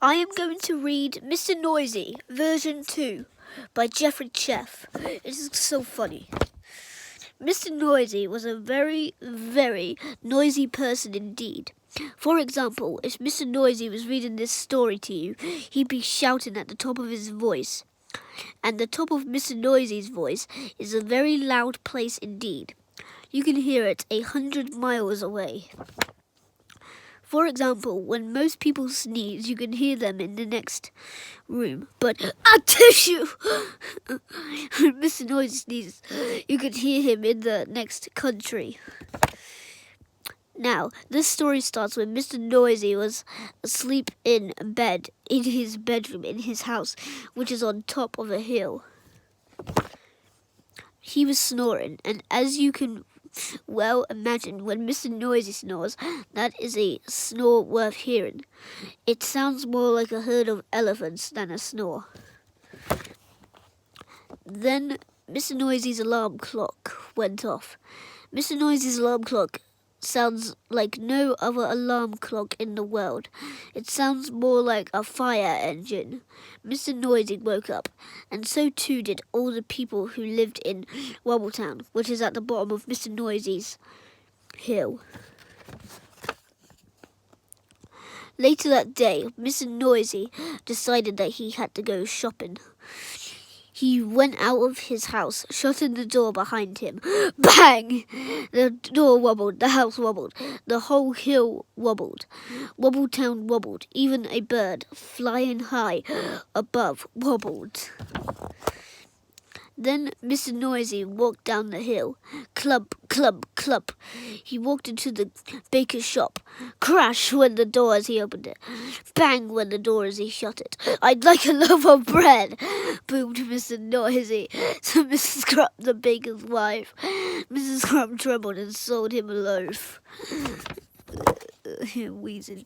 I am going to read Mr. Noisy, version 2, by Jeffrey Cheff. It is so funny. Mr. Noisy was a very, very noisy person indeed. For example, if Mr. Noisy was reading this story to you, he'd be shouting at the top of his voice. And the top of Mr. Noisy's voice is a very loud place indeed. You can hear it 100 miles away. For example, when most people sneeze, you can hear them in the next room. But a tissue! When Mr. Noisy sneezes, you can hear him in the next country. Now, this story starts when Mr. Noisy was asleep in bed in his bedroom in his house, which is on top of a hill. He was snoring, and as you can well imagine, when Mr. Noisy snores, that is a snore worth hearing. It sounds more like a herd of elephants than a snore. Then Mr. Noisy's alarm clock went off. Mr. Noisy's alarm clock sounds like no other alarm clock in the world. It sounds more like a fire engine. Mr. Noisy woke up, and so too did all the people who lived in Wobbletown, which is at the bottom of Mr. Noisy's hill. Later that day, Mr. Noisy decided that he had to go shopping. He went out of his house, shutting the door behind him. Bang! The door wobbled, the house wobbled, the whole hill wobbled. Wobbletown wobbled, even a bird flying high above wobbled. Then Mr. Noisy walked down the hill. Clump, clump, clump. He walked into the baker's shop. Crash went the door as he opened it. Bang went the door as he shut it. I'd like a loaf of bread, boomed Mr. Noisy to Mrs. Crumb, the baker's wife. Mrs. Crumb trembled and sold him a loaf. Wheezing.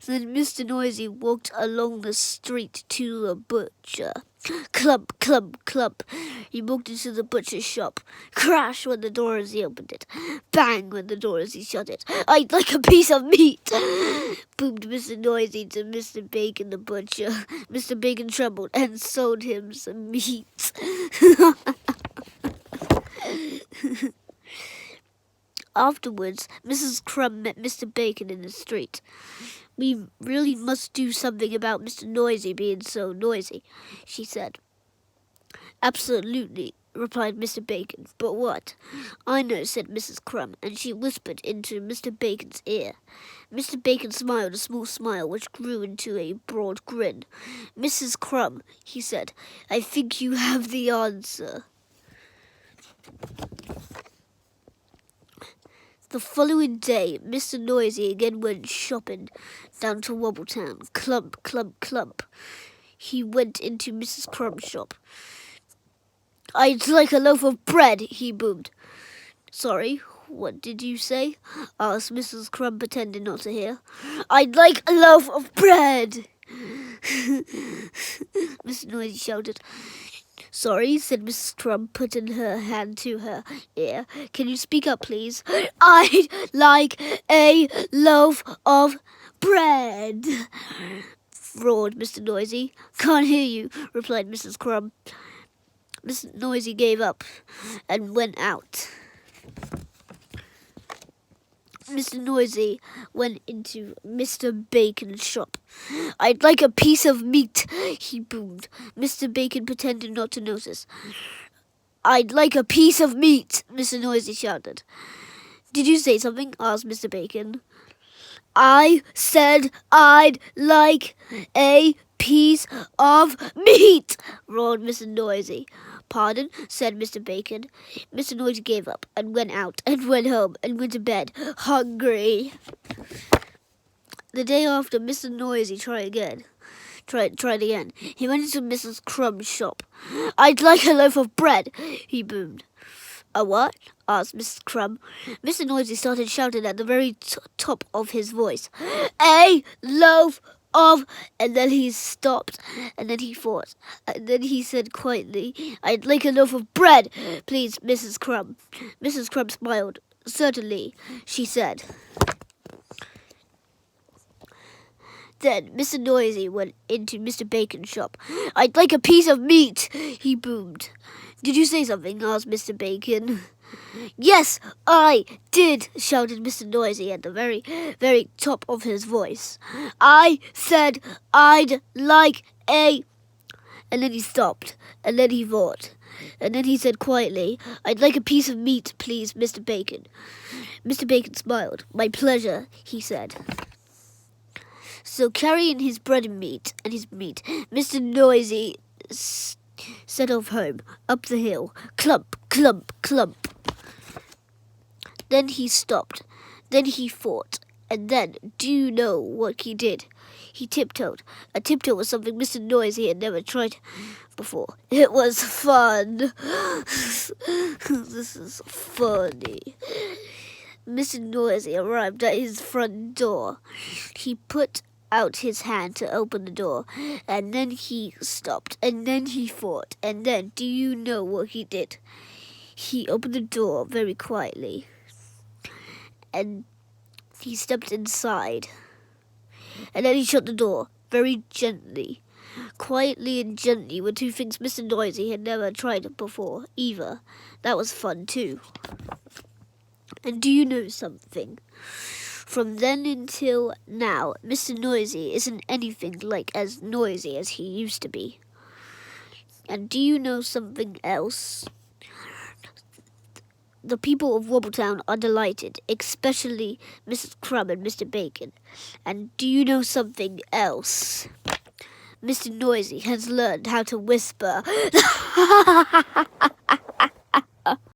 Then Mr. Noisy walked along the street to the butcher. Clump, clump, clump. He walked into the butcher's shop. Crash went the door as he opened it. Bang went the door as he shut it. I'd like a piece of meat, boomed Mr. Noisy to Mr. Bacon the butcher. Mr. Bacon trembled and sold him some meat. Afterwards, Mrs. Crumb met Mr. Bacon in the street. We really must do something about Mr. Noisy being so noisy, she said. Absolutely, replied Mr. Bacon. But what? I know, said Mrs. Crumb, and she whispered into Mr. Bacon's ear. Mr. Bacon smiled a small smile which grew into a broad grin. Mrs. Crumb, he said, I think you have the answer. The following day, Mr. Noisy again went shopping down to Wobbletown. Clump, clump, clump. He went into Mrs. Crumb's shop. I'd like a loaf of bread, he boomed. Sorry, what did you say? Asked Mrs. Crumb, pretending not to hear. I'd like a loaf of bread, Mr. Noisy shouted. Sorry, said Mrs. Crumb, putting her hand to her ear. Can you speak up, please? I'd like a loaf of bread, roared Mr. Noisy. Can't hear you, replied Mrs. Crumb. Mr. Noisy gave up and went out. Mr. Noisy went into Mr. Bacon's shop. I'd like a piece of meat, he boomed. Mr. Bacon pretended not to notice. I'd like a piece of meat, Mr. Noisy shouted. Did you say something? Asked Mr. Bacon. I said I'd like a piece of meat, roared Mr. Noisy. Pardon, said Mr. Bacon. Mr. Noisy gave up and went out and went home and went to bed, hungry. The day after, Mr. Noisy tried again. He went into Mrs. Crumb's shop. I'd like a loaf of bread, he boomed. A what? Asked Mrs. Crumb. Mr. Noisy started shouting at the very top of his voice. A loaf of... And then he stopped, and then he thought. And then he said quietly, I'd like a loaf of bread, please, Mrs. Crumb. Mrs. Crumb smiled. Certainly, she said. Then Mr. Noisy went into Mr. Bacon's shop. "I'd like a piece of meat," he boomed. "Did you say something?" asked Mr. Bacon. "Yes, I did," shouted Mr. Noisy at the very, very top of his voice. "I said I'd like a—" And then he stopped, and then he thought. And then he said quietly, "I'd like a piece of meat, please, Mr. Bacon." Mr. Bacon smiled. "My pleasure," he said. So carrying his bread and meat, Mr. Noisy set off home, up the hill, clump, clump, clump. Then he stopped. Then he thought. And then, do you know what he did? He tiptoed. A tiptoe was something Mr. Noisy had never tried before. It was fun. This is funny. Mr. Noisy arrived at his front door. He put out his hand to open the door, and then he stopped, and then he thought, and then, do you know what he did? He opened the door very quietly, and he stepped inside, and then he shut the door very gently. Quietly and gently were two things Mr. Noisy had never tried before, either. That was fun, too. And do you know something? From then until now, Mr. Noisy isn't anything like as noisy as he used to be. And do you know something else? The people of Wobbletown are delighted, especially Mrs. Crumb and Mr. Bacon. And do you know something else? Mr. Noisy has learned how to whisper.